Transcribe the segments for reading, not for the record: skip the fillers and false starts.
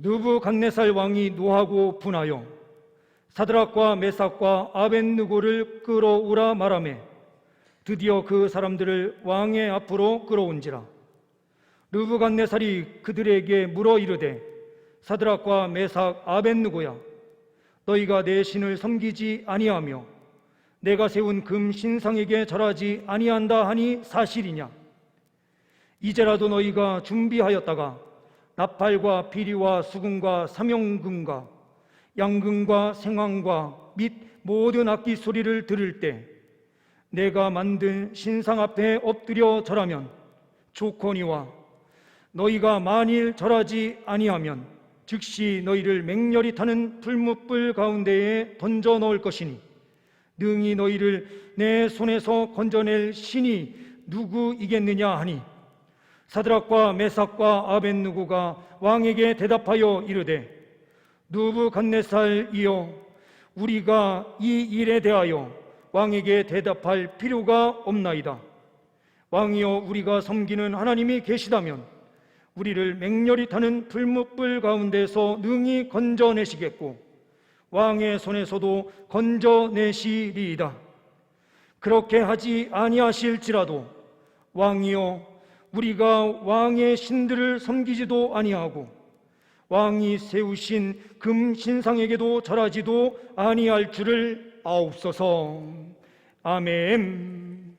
느부갓네살 왕이 노하고 분하여 사드락과 메삭과 아벳느고를 끌어오라 말하매 드디어 그 사람들을 왕의 앞으로 끌어온지라. 느부갓네살이 그들에게 물어 이르되 사드락과 메삭 아벳느고야, 너희가 내 신을 섬기지 아니하며 내가 세운 금 신상에게 절하지 아니한다 하니 사실이냐? 이제라도 너희가 준비하였다가 나팔과 비리와 수금과 삼형금과 양금과 생황과 및 모든 악기 소리를 들을 때 내가 만든 신상 앞에 엎드려 절하면 좋거니와 너희가 만일 절하지 아니하면 즉시 너희를 맹렬히 타는 풀무불 가운데에 던져 넣을 것이니 능히 너희를 내 손에서 건져낼 신이 누구이겠느냐 하니 사드락과 메삭과 아벳느고가 왕에게 대답하여 이르되 느부갓네살이여, 우리가 이 일에 대하여 왕에게 대답할 필요가 없나이다. 왕이여, 우리가 섬기는 하나님이 계시다면 우리를 맹렬히 타는 풀무불 가운데서 능히 건져내시겠고 왕의 손에서도 건져내시리이다. 그렇게 하지 아니하실지라도 왕이여, 우리가 왕의 신들을 섬기지도 아니하고 왕이 세우신 금 신상에게도 절하지도 아니할 줄을 아옵소서. 아멘.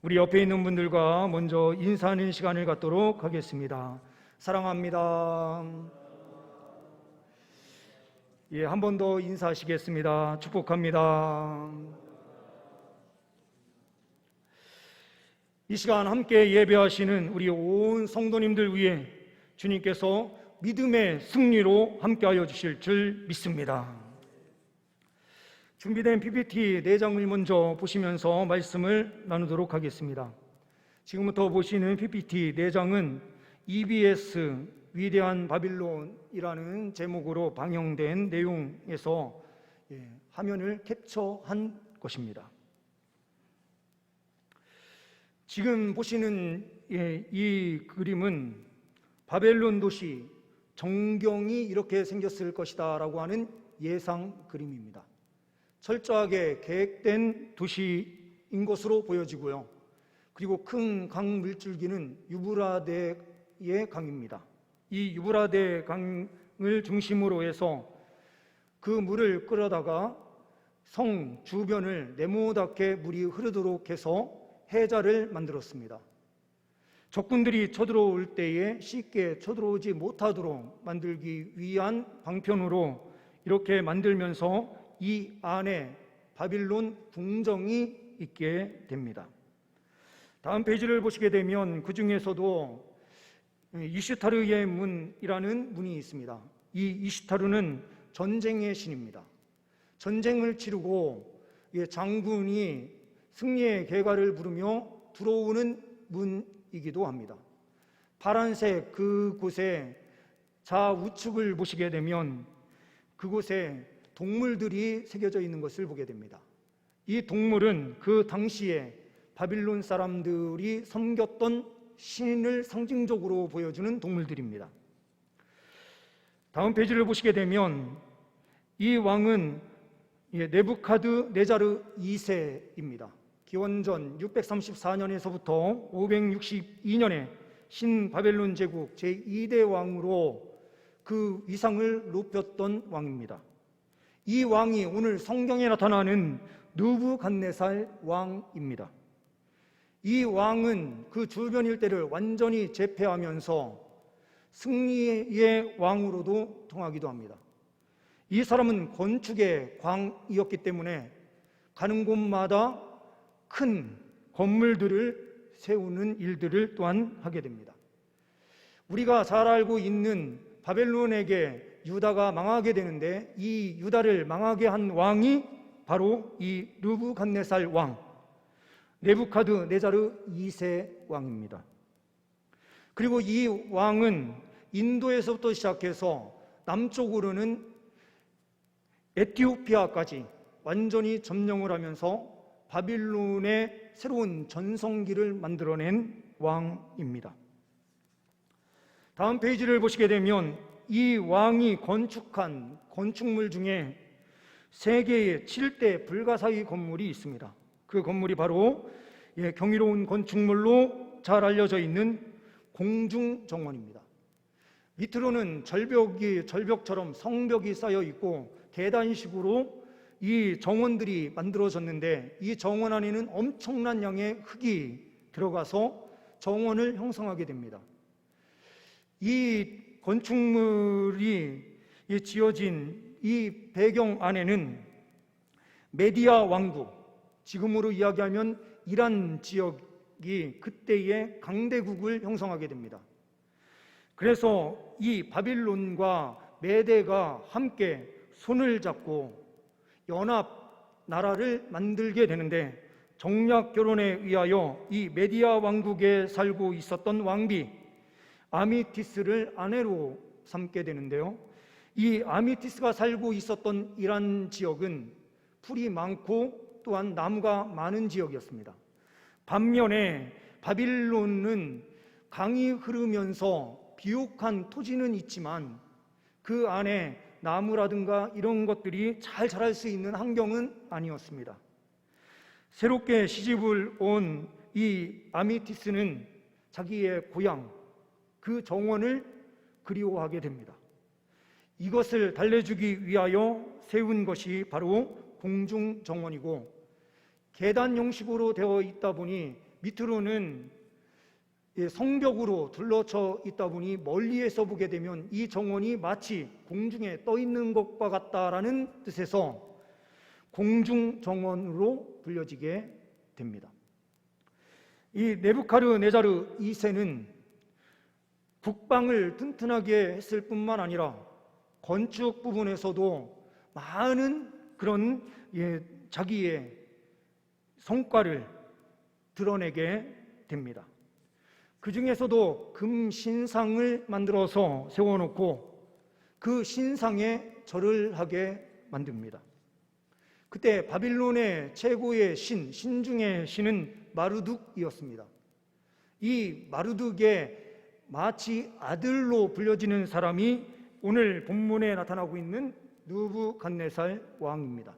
우리 옆에 있는 분들과 먼저 인사하는 시간을 갖도록 하겠습니다. 사랑합니다. 예, 한 번 더 인사하시겠습니다. 축복합니다. 이 시간 함께 예배하시는 우리 온 성도님들 위해 주님께서 믿음의 승리로 함께하여 주실 줄 믿습니다. 준비된 PPT 4장을 먼저 보시면서 말씀을 나누도록 하겠습니다. 지금부터 보시는 PPT 4장은 EBS 위대한 바빌론이라는 제목으로 방영된 내용에서 화면을 캡처한 것입니다. 지금 보시는 이 그림은 바벨론 도시 정경이 이렇게 생겼을 것이다 라고 하는 예상 그림입니다. 철저하게 계획된 도시인 것으로 보여지고요. 그리고 큰 강 물줄기는 유브라데의 강입니다. 이 유브라데 강을 중심으로 해서 그 물을 끌어다가 성 주변을 네모답게 물이 흐르도록 해서 해자를 만들었습니다. 적군들이 쳐들어올 때에 쉽게 쳐들어오지 못하도록 만들기 위한 방편으로 이렇게 만들면서 이 안에 바빌론 궁정이 있게 됩니다. 다음 페이지를 보시게 되면 그 중에서도 이슈타르의 문이라는 문이 있습니다. 이 이슈타르는 전쟁의 신입니다. 전쟁을 치르고 장군이 승리의 개가를 부르며 들어오는 문이기도 합니다. 파란색 그곳에 좌우측을 보시게 되면 그곳에 동물들이 새겨져 있는 것을 보게 됩니다. 이 동물은 그 당시에 바빌론 사람들이 섬겼던 신을 상징적으로 보여주는 동물들입니다. 다음 페이지를 보시게 되면 이 왕은 네부카드네자르 2세입니다. 기원전 634년에서부터 562년에 신바벨론 제국 제2대 왕으로 그 위상을 높였던 왕입니다. 이 왕이 오늘 성경에 나타나는 느부갓네살 왕입니다. 이 왕은 그 주변 일대를 완전히 제패하면서 승리의 왕으로도 통하기도 합니다. 이 사람은 건축의 광이었기 때문에 가는 곳마다 큰 건물들을 세우는 일들을 또한 하게 됩니다. 우리가 잘 알고 있는 바벨론에게 유다가 망하게 되는데 이 유다를 망하게 한 왕이 바로 이 느부갓네살 왕, 네부카드네자르 2세 왕입니다. 그리고 이 왕은 인도에서부터 시작해서 남쪽으로는 에티오피아까지 완전히 점령을 하면서 바빌론의 새로운 전성기를 만들어낸 왕입니다. 다음 페이지를 보시게 되면 이 왕이 건축한 건축물 중에 세계의 7대 불가사의 건물이 있습니다. 그 건물이 바로 경이로운 건축물로 잘 알려져 있는 공중정원입니다. 밑으로는 절벽처럼 성벽이 쌓여 있고 계단식으로 이 정원들이 만들어졌는데, 이 정원 안에는 엄청난 양의 흙이 들어가서 정원을 형성하게 됩니다. 이 건축물이 지어진 이 배경 안에는 메디아 왕국, 지금으로 이야기하면 이란 지역이 그때의 강대국을 형성하게 됩니다. 그래서 이 바빌론과 메대가 함께 손을 잡고 연합 나라를 만들게 되는데, 정략 결혼에 의하여 이 메디아 왕국에 살고 있었던 왕비 아미티스를 아내로 삼게 되는데요, 이 아미티스가 살고 있었던 이란 지역은 풀이 많고 또한 나무가 많은 지역이었습니다. 반면에 바빌론은 강이 흐르면서 비옥한 토지는 있지만 그 안에 나무라든가 이런 것들이 잘 자랄 수 있는 환경은 아니었습니다. 새롭게 시집을 온 이 아미티스는 자기의 고향, 그 정원을 그리워하게 됩니다. 이것을 달래주기 위하여 세운 것이 바로 공중정원이고, 계단 형식으로 되어 있다 보니 밑으로는 성벽으로 둘러쳐 있다 보니 멀리에서 보게 되면 이 정원이 마치 공중에 떠 있는 것과 같다라는 뜻에서 공중정원으로 불려지게 됩니다. 이 네부카르네자르 2세는 국방을 튼튼하게 했을 뿐만 아니라 건축 부분에서도 많은 그런 자기의 성과를 드러내게 됩니다. 그 중에서도 금 신상을 만들어서 세워놓고 그 신상에 절을 하게 만듭니다. 그때 바빌론의 최고의 신 중의 신은 마르둑이었습니다. 이 마르둑의 마치 아들로 불려지는 사람이 오늘 본문에 나타나고 있는 느부갓네살 왕입니다.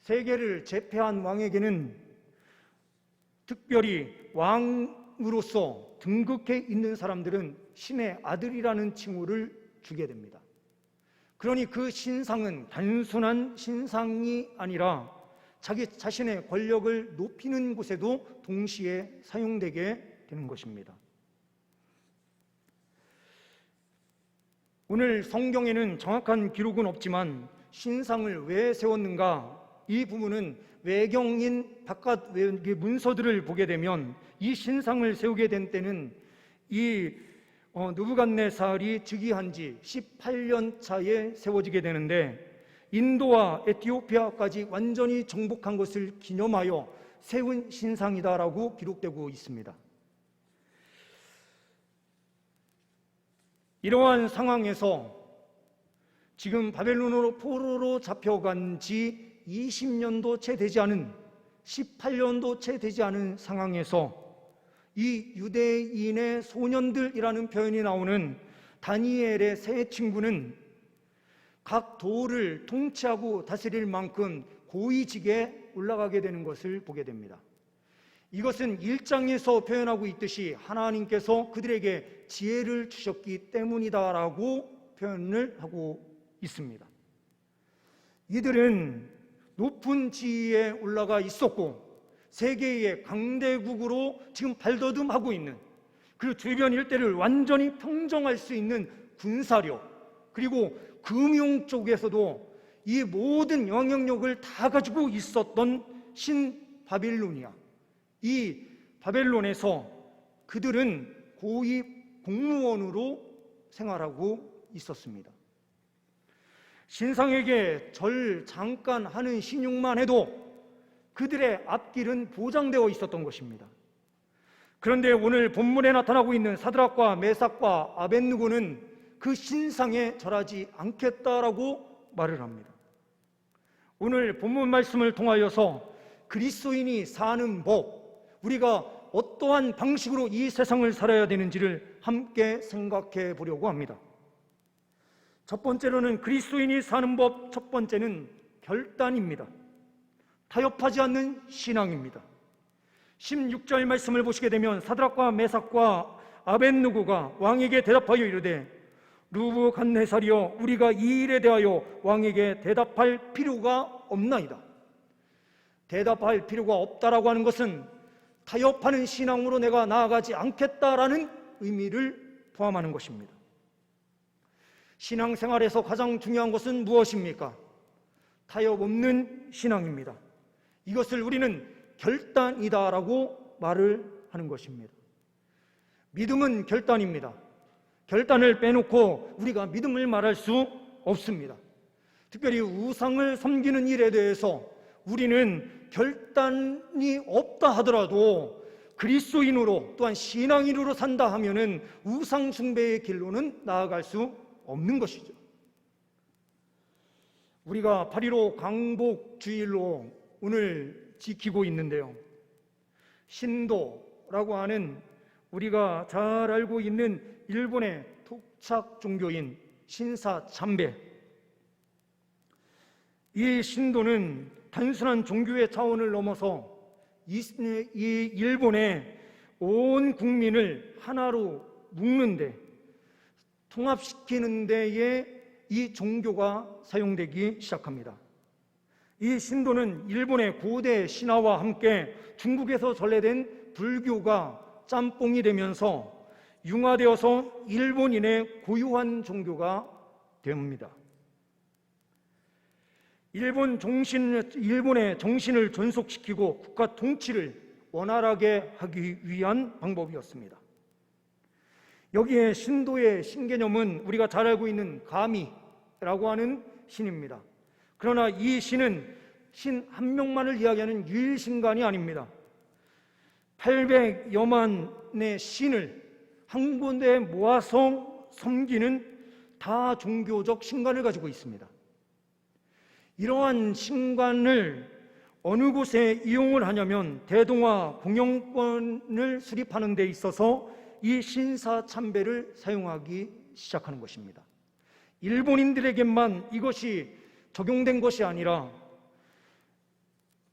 세계를 제패한 왕에게는 특별히 왕으로서 등극해 있는 사람들은 신의 아들이라는 칭호를 주게 됩니다. 그러니 그 신상은 단순한 신상이 아니라 자기 자신의 권력을 높이는 곳에도 동시에 사용되게 되는 것입니다. 오늘 성경에는 정확한 기록은 없지만 신상을 왜 세웠는가, 이 부분은 외경인 바깥 문서들을 보게 되면 이 신상을 세우게 된 때는 이 느부갓네살이 즉위한 지 18년 차에 세워지게 되는데, 인도와 에티오피아까지 완전히 정복한 것을 기념하여 세운 신상이다라고 기록되고 있습니다. 이러한 상황에서 지금 바벨론으로 포로로 잡혀간 지 20년도 채 되지 않은, 18년도 채 되지 않은 상황에서 이 유대인의 소년들이라는 표현이 나오는 다니엘의 세 친구는 각 도를 통치하고 다스릴 만큼 고위직에 올라가게 되는 것을 보게 됩니다. 이것은 1장에서 표현하고 있듯이 하나님께서 그들에게 지혜를 주셨기 때문이다라고 표현을 하고 있습니다. 이들은 높은 지위에 올라가 있었고 세계의 강대국으로 지금 발돋움하고 있는, 그리고 주변 일대를 완전히 평정할 수 있는 군사력, 그리고 금융 쪽에서도 이 모든 영향력을 다 가지고 있었던 신바빌로니아, 이 바벨론에서 그들은 고위 공무원으로 생활하고 있었습니다. 신상에게 절 잠깐 하는 신용만 해도 그들의 앞길은 보장되어 있었던 것입니다. 그런데 오늘 본문에 나타나고 있는 사드락과 메삭과 아벳느고는 그 신상에 절하지 않겠다라고 말을 합니다. 오늘 본문 말씀을 통하여서 그리스도인이 사는 법, 우리가 어떠한 방식으로 이 세상을 살아야 되는지를 함께 생각해 보려고 합니다. 첫 번째로는 그리스도인이 사는 법, 첫 번째는 결단입니다. 타협하지 않는 신앙입니다. 16절 말씀을 보시게 되면 사드락과 메삭과 아벳느고가 왕에게 대답하여 이르되 느부갓네살이여, 우리가 이 일에 대하여 왕에게 대답할 필요가 없나이다. 대답할 필요가 없다라고 하는 것은 타협하는 신앙으로 내가 나아가지 않겠다라는 의미를 포함하는 것입니다. 신앙생활에서 가장 중요한 것은 무엇입니까? 타협 없는 신앙입니다. 이것을 우리는 결단이다라고 말을 하는 것입니다. 믿음은 결단입니다. 결단을 빼놓고 우리가 믿음을 말할 수 없습니다. 특별히 우상을 섬기는 일에 대해서 우리는 결단이 없다 하더라도 그리스도인으로 또한 신앙인으로 산다 하면은 우상 숭배의 길로는 나아갈 수 없는 것이죠. 우리가 8.15 광복주일로 오늘 지키고 있는데요, 신도라고 하는 우리가 잘 알고 있는 일본의 토착 종교인 신사 참배, 이 신도는 단순한 종교의 차원을 넘어서 이 일본의 온 국민을 하나로 묶는데, 통합시키는 데에 이 종교가 사용되기 시작합니다. 이 신도는 일본의 고대 신화와 함께 중국에서 전래된 불교가 짬뽕이 되면서 융화되어서 일본인의 고유한 종교가 됩니다. 일본의 정신을 존속시키고 국가 통치를 원활하게 하기 위한 방법이었습니다. 여기에 신도의 신개념은 우리가 잘 알고 있는 가미라고 하는 신입니다. 그러나 이 신은 신 한 명만을 이야기하는 유일신간이 아닙니다. 800여만의 신을 한 군데에 모아서 섬기는 다종교적 신관을 가지고 있습니다. 이러한 신관을 어느 곳에 이용을 하냐면 대동아 공영권을 수립하는 데 있어서 이 신사참배를 사용하기 시작하는 것입니다. 일본인들에게만 이것이 적용된 것이 아니라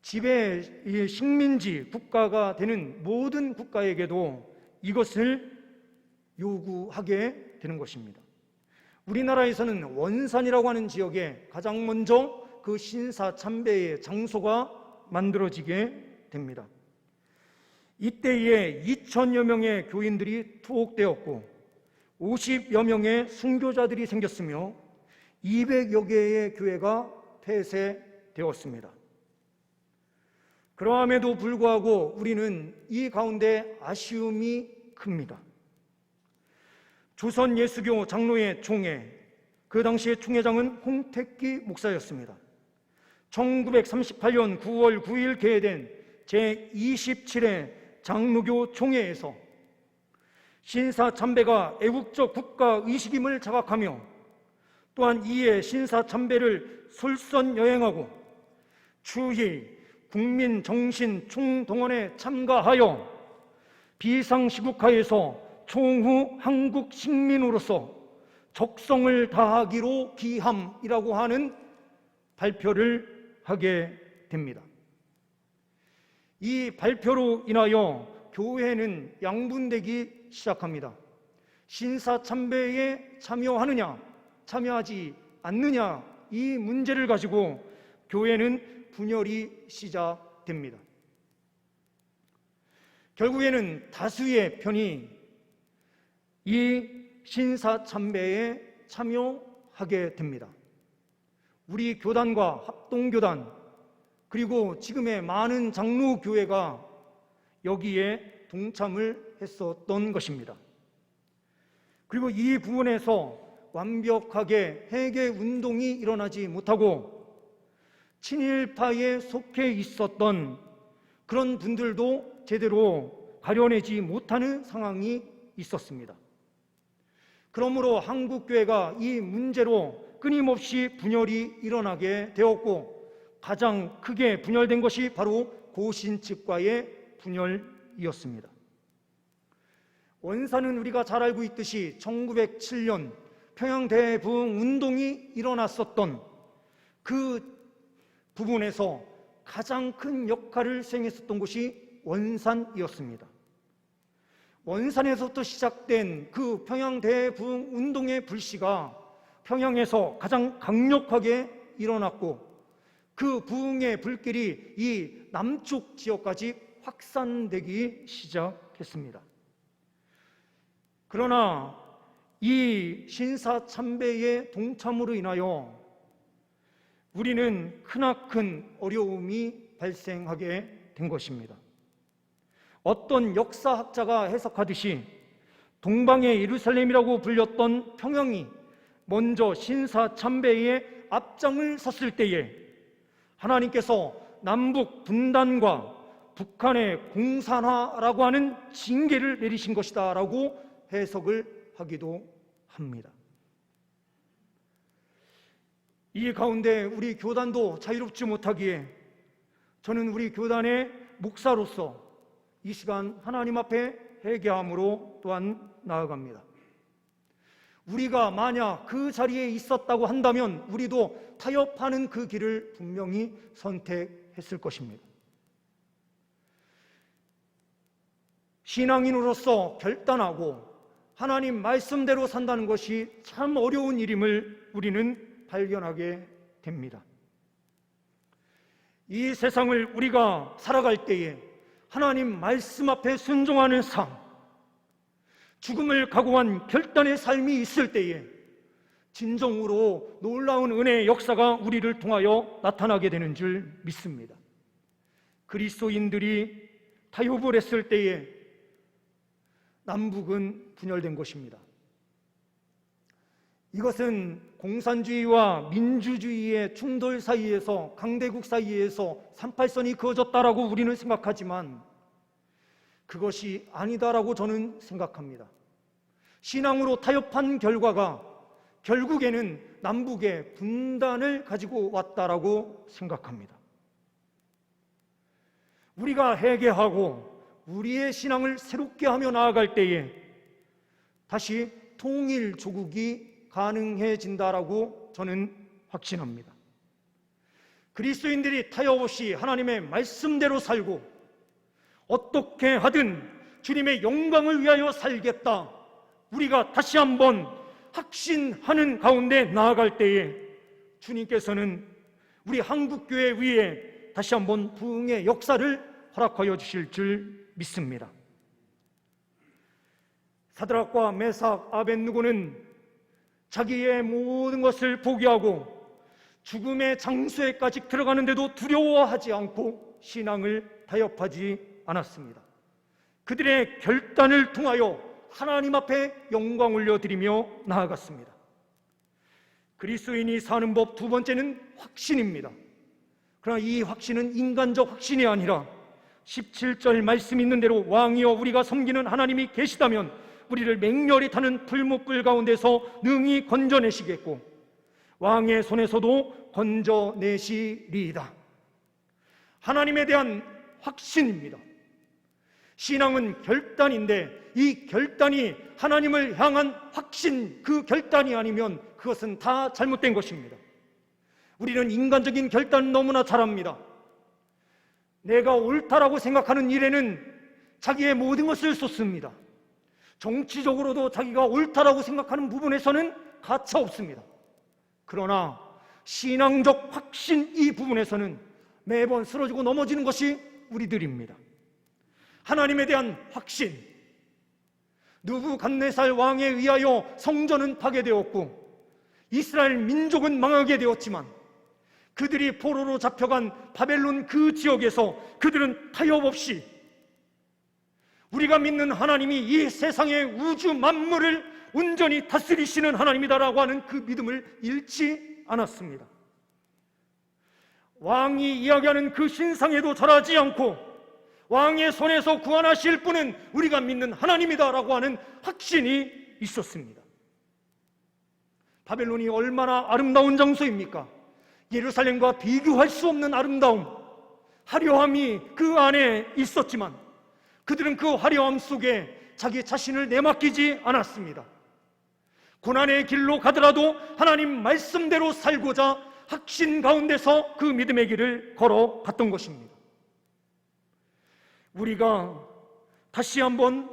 지배 식민지 국가가 되는 모든 국가에게도 이것을 요구하게 되는 것입니다. 우리나라에서는 원산이라고 하는 지역에 가장 먼저 그 신사참배의 장소가 만들어지게 됩니다. 이때에 2,000여 명의 교인들이 투옥되었고 50여 명의 순교자들이 생겼으며 200여 개의 교회가 폐쇄되었습니다. 그러함에도 불구하고 우리는 이 가운데 아쉬움이 큽니다. 조선 예수교 장로회 총회, 그 당시의 총회장은 홍택기 목사였습니다. 1938년 9월 9일 개회된 제27회 장로교 총회에서 신사참배가 애국적 국가의식임을 자각하며 또한 이에 신사참배를 솔선여행하고 추히 국민정신 총동원에 참가하여 비상시국하에서 총후 한국 식민으로서 적성을 다하기로 기함이라고 하는 발표를 하게 됩니다. 이 발표로 인하여 교회는 양분되기 시작합니다. 신사참배에 참여하느냐 참여하지 않느냐, 이 문제를 가지고 교회는 분열이 시작됩니다. 결국에는 다수의 편이 이 신사참배에 참여하게 됩니다. 우리 교단과 합동교단 그리고 지금의 많은 장로교회가 여기에 동참을 했었던 것입니다. 그리고 이 부분에서 완벽하게 회개운동이 일어나지 못하고 친일파에 속해 있었던 그런 분들도 제대로 가려내지 못하는 상황이 있었습니다. 그러므로 한국교회가 이 문제로 끊임없이 분열이 일어나게 되었고 가장 크게 분열된 것이 바로 고신 측과의 분열이었습니다. 원사는 우리가 잘 알고 있듯이 1907년 평양 대부흥 운동이 일어났었던 그 부분에서 가장 큰 역할을 수행했었던 곳이 원산이었습니다. 원산에서부터 시작된 그 평양 대부흥 운동의 불씨가 평양에서 가장 강력하게 일어났고, 그 부흥의 불길이 이 남쪽 지역까지 확산되기 시작했습니다. 그러나 이 신사참배의 동참으로 인하여 우리는 크나큰 어려움이 발생하게 된 것입니다. 어떤 역사학자가 해석하듯이 동방의 예루살렘이라고 불렸던 평양이 먼저 신사참배의 앞장을 섰을 때에 하나님께서 남북 분단과 북한의 공산화라고 하는 징계를 내리신 것이다 라고 해석을 하기도 합니다. 이 가운데 우리 교단도 자유롭지 못하기에 저는 우리 교단의 목사로서 이 시간 하나님 앞에 회개함으로 또한 나아갑니다. 우리가 만약 그 자리에 있었다고 한다면 우리도 타협하는 그 길을 분명히 선택했을 것입니다. 신앙인으로서 결단하고 하나님 말씀대로 산다는 것이 참 어려운 일임을 우리는 발견하게 됩니다. 이 세상을 우리가 살아갈 때에 하나님 말씀 앞에 순종하는 삶, 죽음을 각오한 결단의 삶이 있을 때에 진정으로 놀라운 은혜의 역사가 우리를 통하여 나타나게 되는 줄 믿습니다. 그리스도인들이 타협을 했을 때에 남북은 분열된 것입니다. 이것은 공산주의와 민주주의의 충돌 사이에서, 강대국 사이에서 38선이 그어졌다라고 우리는 생각하지만 그것이 아니다라고 저는 생각합니다. 신앙으로 타협한 결과가 결국에는 남북의 분단을 가지고 왔다라고 생각합니다. 우리가 회개하고 우리의 신앙을 새롭게 하며 나아갈 때에 다시 통일 조국이 가능해진다라고 저는 확신합니다. 그리스도인들이 타협 없이 하나님의 말씀대로 살고 어떻게 하든 주님의 영광을 위하여 살겠다, 우리가 다시 한번 확신하는 가운데 나아갈 때에 주님께서는 우리 한국교회 위에 다시 한번 부흥의 역사를 허락하여 주실 줄 믿습니다. 사드락과 메삭, 아벳느고는 자기의 모든 것을 포기하고 죽음의 장소에까지 들어가는데도 두려워하지 않고 신앙을 타협하지 않았습니다. 그들의 결단을 통하여 하나님 앞에 영광 올려드리며 나아갔습니다. 그리스도인이 사는 법 두 번째는 확신입니다. 그러나 이 확신은 인간적 확신이 아니라 17절 말씀 있는 대로 왕이여 우리가 섬기는 하나님이 계시다면 우리를 맹렬히 타는 풀무불 가운데서 능히 건져내시겠고 왕의 손에서도 건져내시리이다. 하나님에 대한 확신입니다. 신앙은 결단인데 이 결단이 하나님을 향한 확신, 그 결단이 아니면 그것은 다 잘못된 것입니다. 우리는 인간적인 결단은 너무나 잘합니다. 내가 옳다라고 생각하는 일에는 자기의 모든 것을 쏟습니다. 정치적으로도 자기가 옳다라고 생각하는 부분에서는 가차 없습니다. 그러나 신앙적 확신 이 부분에서는 매번 쓰러지고 넘어지는 것이 우리들입니다. 하나님에 대한 확신, 느부갓네살 왕에 의하여 성전은 파괴되었고 이스라엘 민족은 망하게 되었지만 그들이 포로로 잡혀간 바벨론 그 지역에서 그들은 타협 없이 우리가 믿는 하나님이 이 세상의 우주 만물을 온전히 다스리시는 하나님이다라고 하는 그 믿음을 잃지 않았습니다. 왕이 이야기하는 그 신상에도 절하지 않고 왕의 손에서 구원하실 분은 우리가 믿는 하나님이다라고 하는 확신이 있었습니다. 바벨론이 얼마나 아름다운 장소입니까? 예루살렘과 비교할 수 없는 아름다움, 화려함이 그 안에 있었지만 그들은 그 화려함 속에 자기 자신을 내맡기지 않았습니다. 고난의 길로 가더라도 하나님 말씀대로 살고자 확신 가운데서 그 믿음의 길을 걸어갔던 것입니다. 우리가 다시 한번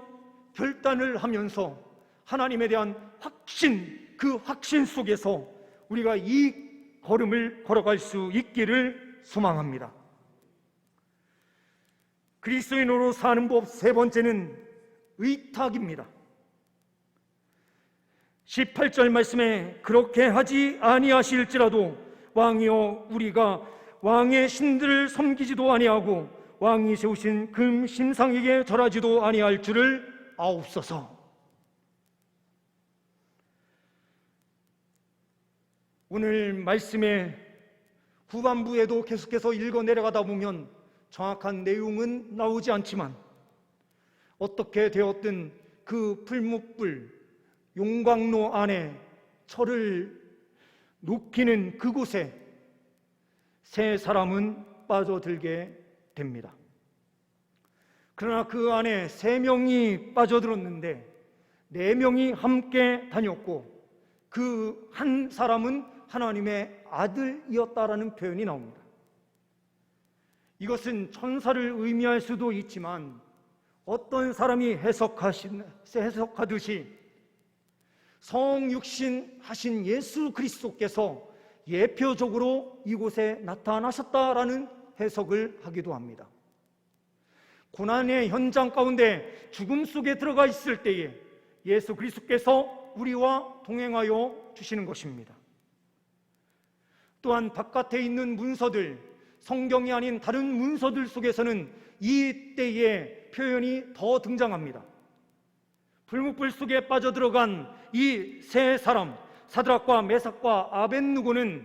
결단을 하면서 하나님에 대한 확신, 그 확신 속에서 우리가 이 걸음을 걸어갈 수 있기를 소망합니다. 그리스도인으로 사는 법 세 번째는 의탁입니다. 18절 말씀에 그렇게 하지 아니하실지라도 왕이여 우리가 왕의 신들을 섬기지도 아니하고 왕이 세우신 금 신상에게 절하지도 아니할 줄을 아옵소서. 오늘 말씀의 후반부에도 계속해서 읽어 내려가다 보면 정확한 내용은 나오지 않지만 어떻게 되었든 그 풀무불 용광로 안에 철을 녹이는 그곳에 세 사람은 빠져들게 됩니다. 그러나 그 안에 3명이 빠져들었는데 4명이 함께 다녔고 그 한 사람은 하나님의 아들이었다라는 표현이 나옵니다. 이것은 천사를 의미할 수도 있지만 어떤 사람이 해석하듯이 성육신 하신 예수 그리스도께서 예표적으로 이곳에 나타나셨다라는 해석을 하기도 합니다. 고난의 현장 가운데 죽음 속에 들어가 있을 때에 예수 그리스도께서 우리와 동행하여 주시는 것입니다. 또한 바깥에 있는 문서들, 성경이 아닌 다른 문서들 속에서는 이 때의 표현이 더 등장합니다. 불무불 속에 빠져들어간 이 세 사람, 사드락과 메삭과 아벳느고는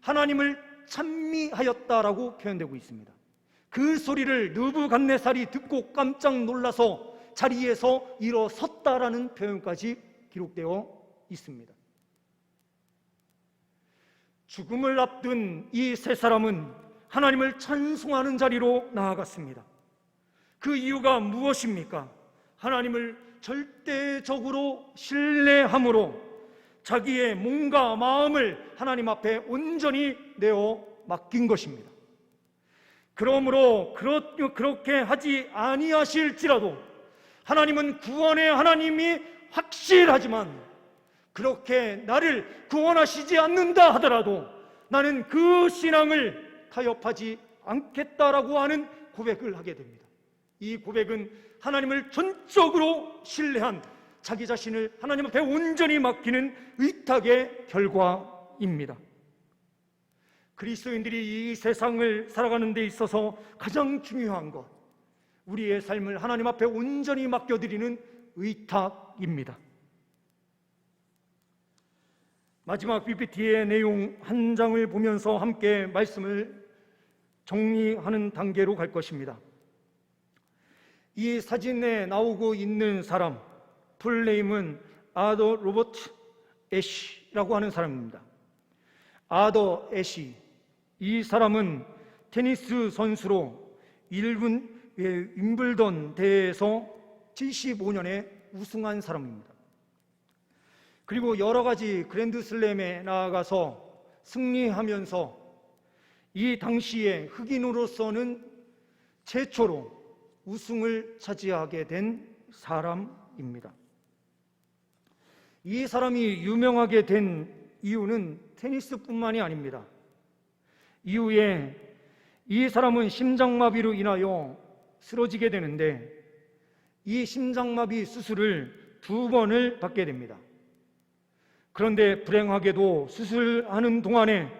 하나님을 찬미하였다라고 표현되고 있습니다. 그 소리를 느부갓네살이 듣고 깜짝 놀라서 자리에서 일어섰다라는 표현까지 기록되어 있습니다. 죽음을 앞둔 이 세 사람은 하나님을 찬송하는 자리로 나아갔습니다. 그 이유가 무엇입니까? 하나님을 절대적으로 신뢰함으로 자기의 몸과 마음을 하나님 앞에 온전히 내어 맡긴 것입니다. 그러므로 그렇게 하지 아니하실지라도 하나님은 구원의 하나님이 확실하지만 그렇게 나를 구원하시지 않는다 하더라도 나는 그 신앙을 타협하지 않겠다라고 하는 고백을 하게 됩니다. 이 고백은 하나님을 전적으로 신뢰한 자기 자신을 하나님 앞에 온전히 맡기는 의탁의 결과입니다. 그리스도인들이 이 세상을 살아가는 데 있어서 가장 중요한 것, 우리의 삶을 하나님 앞에 온전히 맡겨드리는 의탁입니다. 마지막 PPT의 내용 한 장을 보면서 함께 말씀을 정리하는 단계로 갈 것입니다. 이 사진에 나오고 있는 사람, 풀네임은 아더 로버트 애쉬라고 하는 사람입니다. 아더 애쉬, 이 사람은 테니스 선수로 윈블던 대회에서 75년에 우승한 사람입니다. 그리고 여러 가지 그랜드슬램에 나아가서 승리하면서 이 당시에 흑인으로서는 최초로 우승을 차지하게 된 사람입니다. 이 사람이 유명하게 된 이유는 테니스뿐만이 아닙니다. 이후에 이 사람은 심장마비로 인하여 쓰러지게 되는데 이 심장마비 수술을 2번을 받게 됩니다. 그런데 불행하게도 수술하는 동안에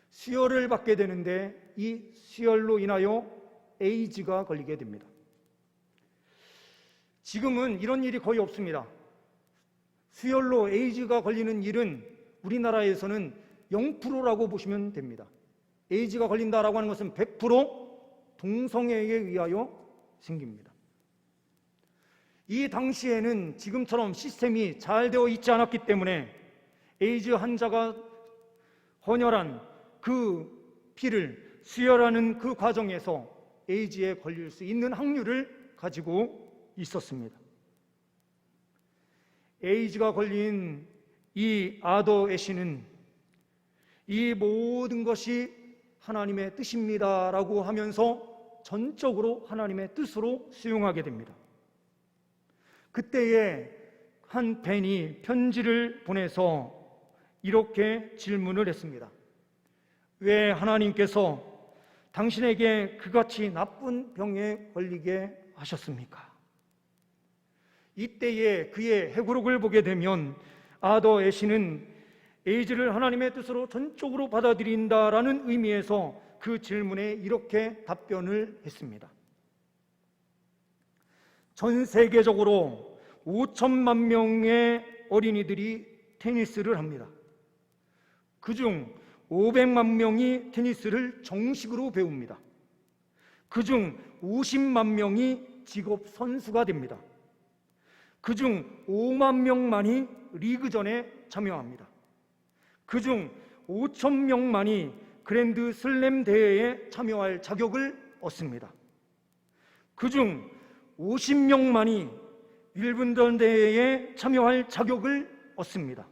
수혈을 받게 되는데 이 수혈로 인하여 에이즈가 걸리게 됩니다. 지금은 이런 일이 거의 없습니다. 수혈로 에이즈가 걸리는 일은 우리나라에서는 0%라고 보시면 됩니다. 에이즈가 걸린다라고 하는 것은 100% 동성애에 의하여 생깁니다. 이 당시에는 지금처럼 시스템이 잘 되어 있지 않았기 때문에 에이즈 환자가 헌혈한 그 피를 수혈하는 그 과정에서 에이즈에 걸릴 수 있는 확률을 가지고 있었습니다. 에이즈가 걸린 이 아더 애시는 이 모든 것이 하나님의 뜻입니다라고 하면서 전적으로 하나님의 뜻으로 수용하게 됩니다. 그때에 한 팬이 편지를 보내서 이렇게 질문을 했습니다. 왜 하나님께서 당신에게 그같이 나쁜 병에 걸리게 하셨습니까? 이때에 그의 회고록을 보게 되면 아더 애시는 에이즈를 하나님의 뜻으로 전적으로 받아들인다라는 의미에서 그 질문에 이렇게 답변을 했습니다. 전 세계적으로 5천만 명의 어린이들이 테니스를 합니다. 그중 500만 명이 테니스를 정식으로 배웁니다. 그중 50만 명이 직업 선수가 됩니다. 그중 5만 명만이 리그전에 참여합니다. 그중 5천 명만이 그랜드 슬램 대회에 참여할 자격을 얻습니다. 그중 50명만이 윌분던 대회에 참여할 자격을 얻습니다.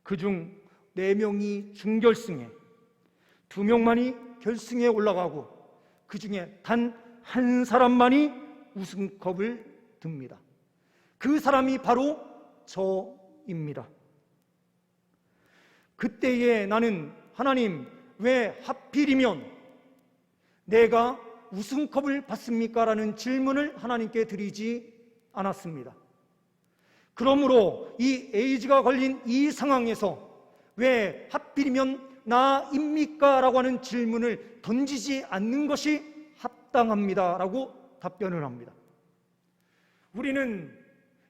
그중 4명이 준결승에, 2명만이 결승에 올라가고 그 중에 단 한 사람만이 우승컵을 듭니다. 그 사람이 바로 저입니다. 그때에 나는 하나님, 왜 하필이면 내가 우승컵을 받습니까? 라는 질문을 하나님께 드리지 않았습니다. 그러므로 이 에이즈가 걸린 이 상황에서 왜 하필이면 나입니까? 라고 하는 질문을 던지지 않는 것이 합당합니다 라고 답변을 합니다. 우리는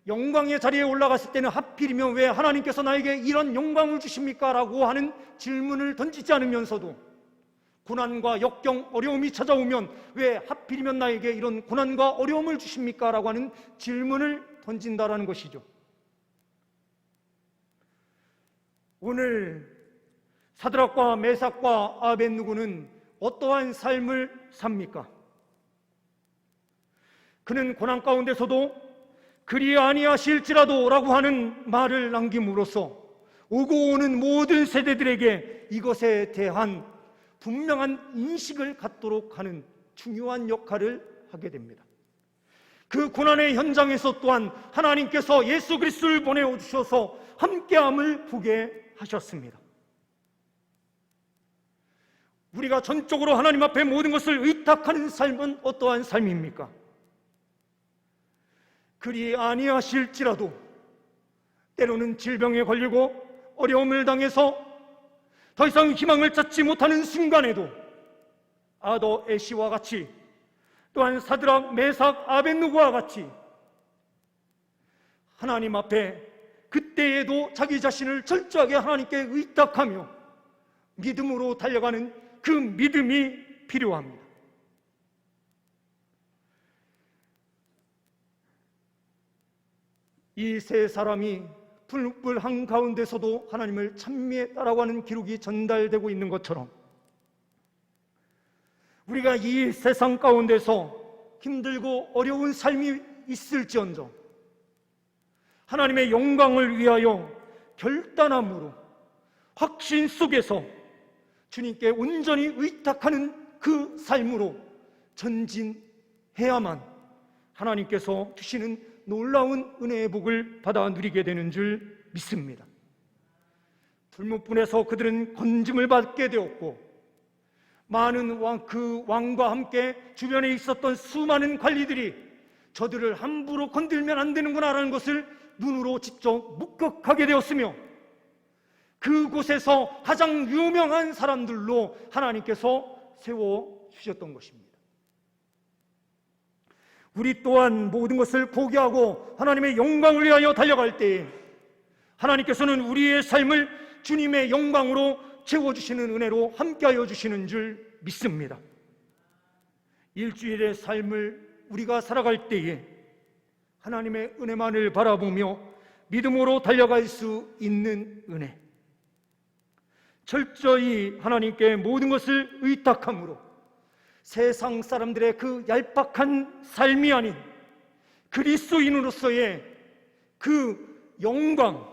영광의 자리에 올라갔을 때는 하필이면 왜 하나님께서 나에게 이런 영광을 주십니까? 라고 하는 질문을 던지지 않으면서도 고난과 역경, 어려움이 찾아오면 왜 하필이면 나에게 이런 고난과 어려움을 주십니까? 라고 하는 질문을 던진다라는 것이죠. 오늘 사드락과 메삭과 아벳느고는 어떠한 삶을 삽니까? 그는 고난 가운데서도 그리 아니하실지라도 라고 하는 말을 남김으로써 오고 오는 모든 세대들에게 이것에 대한 분명한 인식을 갖도록 하는 중요한 역할을 하게 됩니다. 그 고난의 현장에서 또한 하나님께서 예수 그리스도를 보내주셔서 함께함을 보게 하셨습니다. 우리가 전적으로 하나님 앞에 모든 것을 의탁하는 삶은 어떠한 삶입니까? 그리 아니하실지라도 때로는 질병에 걸리고 어려움을 당해서 더 이상 희망을 찾지 못하는 순간에도 아더 애시와 같이 또한 사드락, 메삭, 아벳느고와 같이 하나님 앞에 그때에도 자기 자신을 철저하게 하나님께 의탁하며 믿음으로 달려가는 그 믿음이 필요합니다. 이 세 사람이 불불 한가운데서도 하나님을 찬미했다라고 하는 기록이 전달되고 있는 것처럼 우리가 이 세상 가운데서 힘들고 어려운 삶이 있을지언정 하나님의 영광을 위하여 결단함으로 확신 속에서 주님께 온전히 의탁하는 그 삶으로 전진해야만 하나님께서 주시는 놀라운 은혜의 복을 받아 누리게 되는 줄 믿습니다. 불못분에서 그들은 건짐을 받게 되었고 많은 그 왕과 함께 주변에 있었던 수많은 관리들이 저들을 함부로 건들면 안 되는구나 라는 것을 눈으로 직접 목격하게 되었으며 그곳에서 가장 유명한 사람들로 하나님께서 세워주셨던 것입니다. 우리 또한 모든 것을 포기하고 하나님의 영광을 위하여 달려갈 때에 하나님께서는 우리의 삶을 주님의 영광으로 채워주시는 은혜로 함께하여 주시는 줄 믿습니다. 일주일의 삶을 우리가 살아갈 때에 하나님의 은혜만을 바라보며 믿음으로 달려갈 수 있는 은혜, 철저히 하나님께 모든 것을 의탁함으로 세상 사람들의 그 얄팍한 삶이 아닌 그리스도인으로서의 그 영광,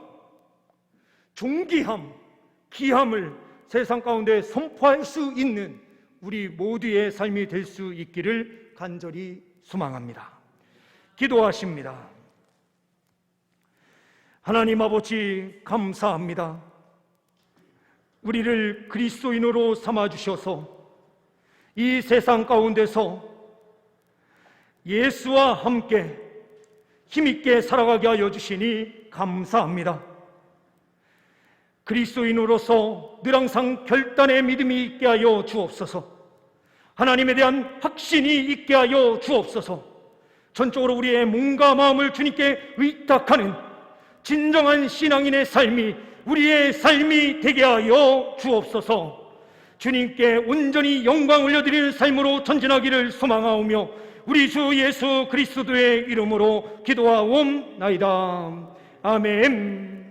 존귀함, 귀함을 세상 가운데 선포할 수 있는 우리 모두의 삶이 될 수 있기를 간절히 소망합니다. 기도하십니다. 하나님 아버지, 감사합니다. 우리를 그리스도인으로 삼아주셔서 이 세상 가운데서 예수와 함께 힘있게 살아가게 하여 주시니 감사합니다. 그리스도인으로서 늘 항상 결단의 믿음이 있게 하여 주옵소서. 하나님에 대한 확신이 있게 하여 주옵소서. 전적으로 우리의 몸과 마음을 주님께 의탁하는 진정한 신앙인의 삶이 우리의 삶이 되게 하여 주옵소서. 주님께 온전히 영광 올려드리는 삶으로 전진하기를 소망하오며 우리 주 예수 그리스도의 이름으로 기도하옵나이다. 아멘.